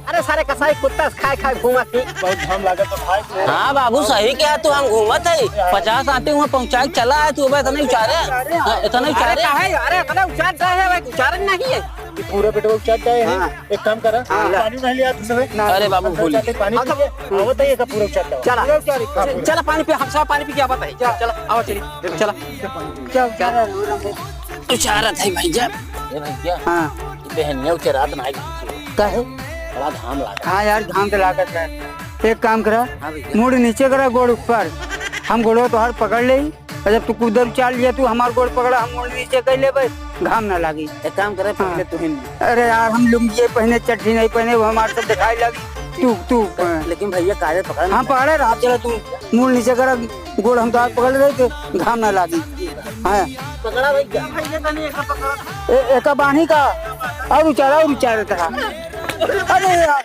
अरे सारे कसाई कुत्ता खाए खाए घूमत थी। बहुत घाम लागत तो भाई। हाँ बाबू सही क्या तू हम घूमत है 50 आते हुए पहुँचा चला है तू इतना उचारे इतना उचारे अरे इतना उचार है भाई, उचारन नहीं है। ये पूरा पेट्रोल चाट जाए है। एक काम करा पानी नहीं लिया तू सब अरे बाबू भूल पानी आवत है का पूरा चाट चला चला पानी पे, हम सब पानी पी क्या बताइए। चला आओ चलिए चला क्या उचारत है भैया ये भैया। हाँ बहनिया उचारत नहीं कहे बड़ा घाम लगा। हाँ यार घाम तो लागत है। एक काम करा, हाँ भैया। मुड़ नीचे करा गोड़ ऊपर, हम गोड़ो तो हर पकड़ ले। जब तू उधर उचाल लिया तू हमार गोड़ पकड़ा, हम मुड़ नीचे कर ले भाई, घाम ना लगी। एक काम करे पहले तू हिंदी। अरे यार हम लुंगी पहने चड्ढी नहीं पहने, वो हमारे से दिखाई लगी। तू लेकिन भैया कागज पकड़ हाँ पकड़े रहा। चलो तू मुड़ नीचे करा गोड़, हम तो हाथ पकड़ रहे थे, घाम ना लगी। हाँ पकड़ा भैया। एक बानी का और उचारा था। अरे यार